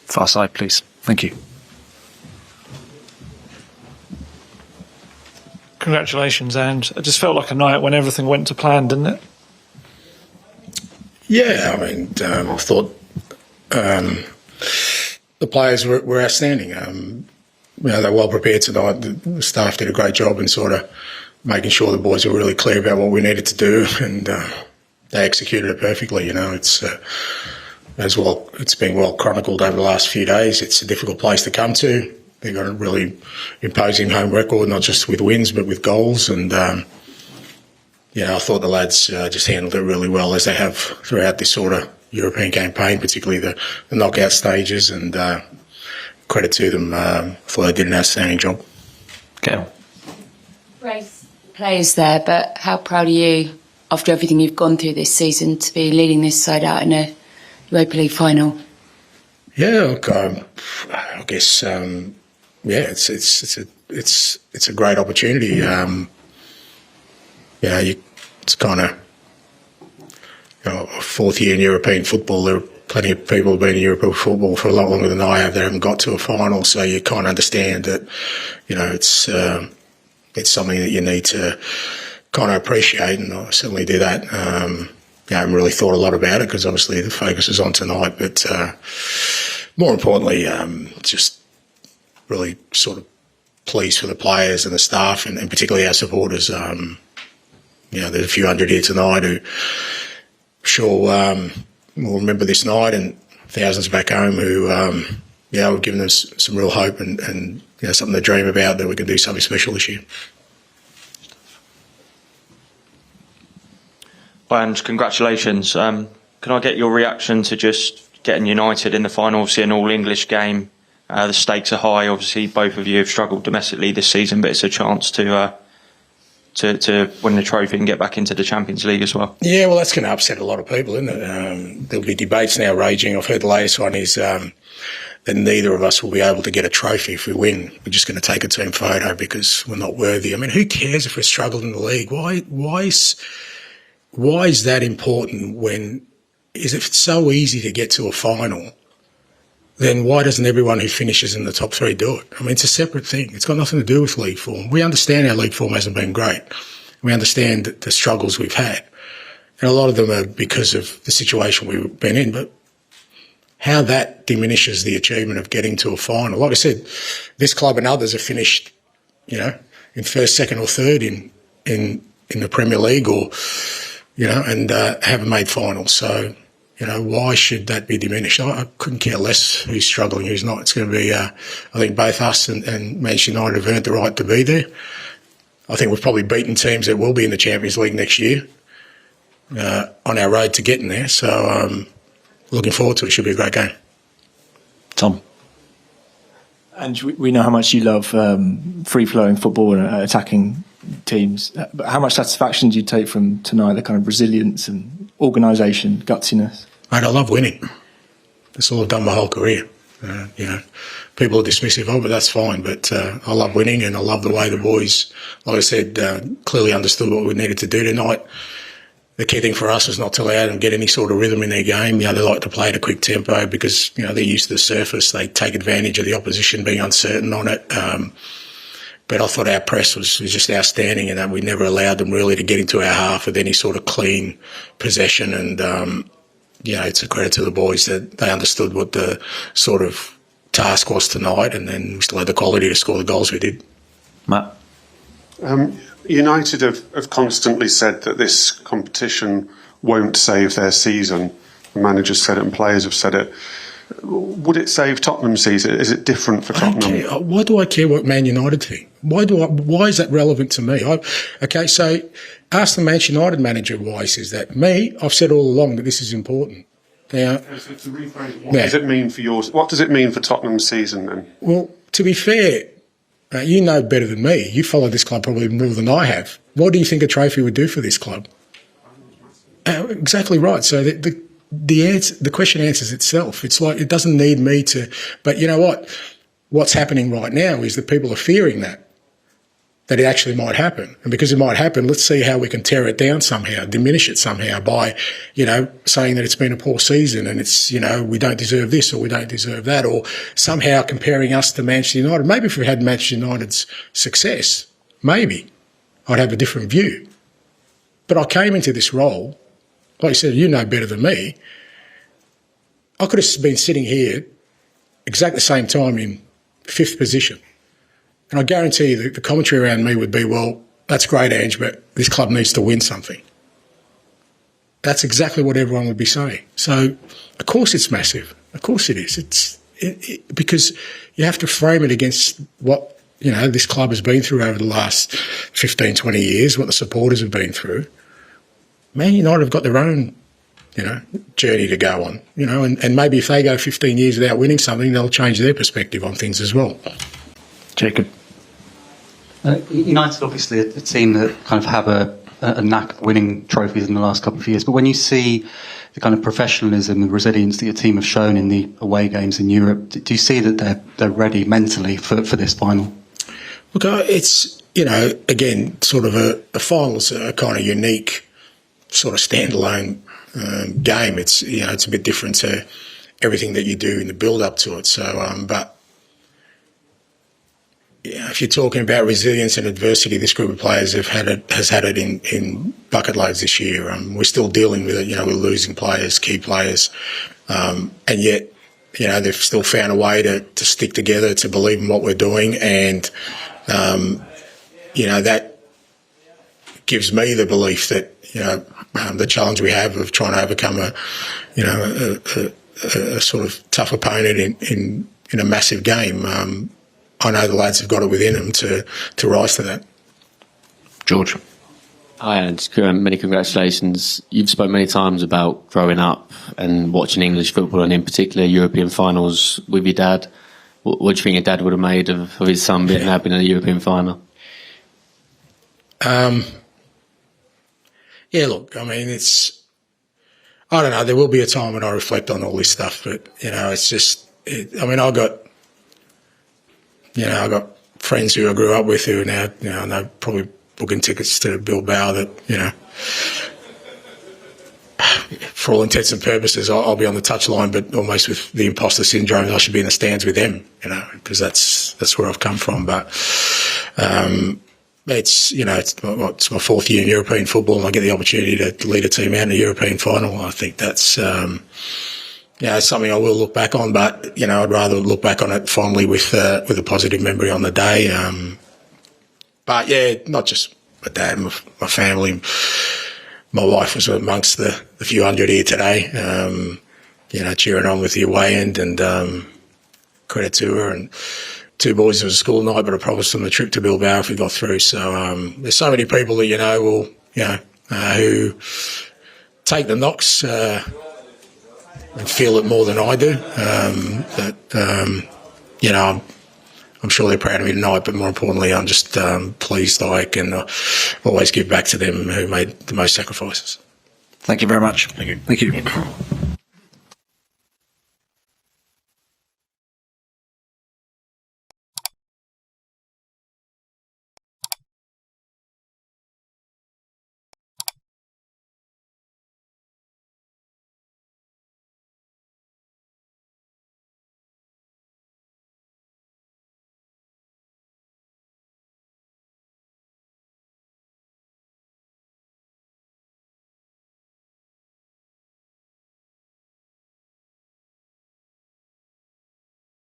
Far side, please. Thank you. Congratulations, Ange. It just felt like a night when everything went to plan, didn't it? Yeah, I mean, I thought the players were outstanding. They're well prepared tonight. The staff did a great job in sort of making sure the boys were really clear about what we needed to do, and they executed it perfectly. It's as well. It's been well chronicled over the last few days. It's a difficult place to come to. They've got a really imposing home record, not just with wins but with goals. And I thought the lads just handled it really well, as they have throughout this sort of European campaign, particularly the knockout stages. And credit to them. I thought they did an outstanding job. Gail. Race players there, but how proud are you after everything you've gone through this season to be leading this side out in a Europa League final? Yeah, look, I guess it's a great opportunity. It's kind of a fourth year in European football. There are plenty of people who've been in European football for a lot longer than I have that haven't got to a final. So you kind of understand that, it's something that you need to kind of appreciate, and I certainly do that. I haven't really thought a lot about it because obviously the focus is on tonight, but more importantly, just really sort of pleased for the players and the staff, and particularly our supporters. There's a few hundred here tonight who sure will remember this night, and thousands back home who, we've given us some real hope and something to dream about, that we can do something special this year. Ange, congratulations. Can I get your reaction to just getting United in the final? Obviously an all-English game. The stakes are high. Obviously both of you have struggled domestically this season, but it's a chance to win the trophy and get back into the Champions League as well. Yeah, well, that's going to upset a lot of people, isn't it? There'll be debates now raging. I've heard the latest one is that neither of us will be able to get a trophy if we win. We're just going to take a team photo because we're not worthy. I mean, who cares if we're struggled in the league? Why is that important if it's so easy to get to a final, then why doesn't everyone who finishes in the top three do it? I mean, it's a separate thing. It's got nothing to do with league form. We understand our league form hasn't been great. We understand the struggles we've had. And a lot of them are because of the situation we've been in, but how that diminishes the achievement of getting to a final. Like I said, this club and others have finished, in first, second or third in the Premier League and haven't made finals. So, why should that be diminished? I couldn't care less who's struggling, who's not. It's going to be, I think both us and Manchester United have earned the right to be there. I think we've probably beaten teams that will be in the Champions League next year on our road to getting there. So, looking forward to it. Should be a great game. Tom. And we know how much you love free-flowing football and attacking teams. But how much satisfaction do you take from tonight, the kind of resilience and organisation, gutsiness? Mate, I love winning. That's all I've done my whole career. People are dismissive of it, that's fine. But I love winning, and I love the way the boys, like I said, clearly understood what we needed to do tonight. The key thing for us is not to allow them to get any sort of rhythm in their game. They like to play at a quick tempo because, they're used to the surface. They take advantage of the opposition being uncertain on it. But I thought our press was just outstanding, and that we never allowed them really to get into our half with any sort of clean possession. And, it's a credit to the boys that they understood what the sort of task was tonight, and then we still had the quality to score the goals we did. Matt? United have constantly said that this competition won't save their season. The managers said it and players have said it. Would it save Tottenham's season? Is it different for Tottenham? Why do I care what Man United think? Why is that relevant to me? So ask the Manchester United manager why he says that. Me, I've said all along that this is important. Now, what does it mean for yours? What does it mean for Tottenham's season then? Well, to be fair, you know better than me. You follow this club probably more than I have. What do you think a trophy would do for this club? Exactly right. So the question answers itself. It's like, it doesn't need me to, but you know what? What's happening right now is that people are fearing that it actually might happen. And because it might happen, let's see how we can tear it down somehow, diminish it somehow by, saying that it's been a poor season and it's, we don't deserve this or we don't deserve that, or somehow comparing us to Manchester United. Maybe if we had Manchester United's success, maybe I'd have a different view. But I came into this role, like you said, you know better than me. I could have been sitting here exactly the same time in 5th position. And I guarantee you that the commentary around me would be, well, that's great, Ange, but this club needs to win something. That's exactly what everyone would be saying. So, of course it's massive. Of course it is. Because you have to frame it against what, this club has been through over the last 15, 20 years, what the supporters have been through. Man United have got their own, journey to go on, and maybe if they go 15 years without winning something, they'll change their perspective on things as well. Jacob. United, obviously, a team that kind of have a knack of winning trophies in the last couple of years. But when you see the kind of professionalism and resilience that your team have shown in the away games in Europe, do you see that they're ready mentally for this final? Look, it's, again, sort of a final's a kind of unique sort of standalone game. It's, it's a bit different to everything that you do in the build-up to it. So, but if you're talking about resilience and adversity, this group of players has had it in bucket loads this year. We're still dealing with it. We're losing players, key players, and yet, they've still found a way to stick together, to believe in what we're doing, and that gives me the belief that the challenge we have of trying to overcome a sort of tough opponent in a massive game. I know the lads have got it within them to rise to that. George. Hi, and many congratulations. You've spoken many times about growing up and watching English football, and in particular European finals with your dad. What do you think your dad would have made of his son being happy in a European final? Yeah, look, I mean, I don't know, there will be a time when I reflect on all this stuff, but, it's just, I got friends who I grew up with who are now, they're probably booking tickets to Bilbao that, for all intents and purposes, I'll be on the touchline, but almost with the imposter syndrome, I should be in the stands with them, because that's where I've come from. But it's my 4th year in European football, and I get the opportunity to lead a team out in a European final. I think that's it's something I will look back on, but I'd rather look back on it fondly with a positive memory on the day. But yeah, not just my dad, my family. My wife was amongst the few hundred here today, cheering on with the away end, and credit to her. And 2 boys, it was a school night, but I promised them a trip to Bilbao if we got through. So there's so many people that who take the knocks and feel it more than I do. I'm sure they're proud of me tonight, but more importantly, I'm just pleased I can always give back to them who made the most sacrifices. Thank you very much. Thank you. Thank you.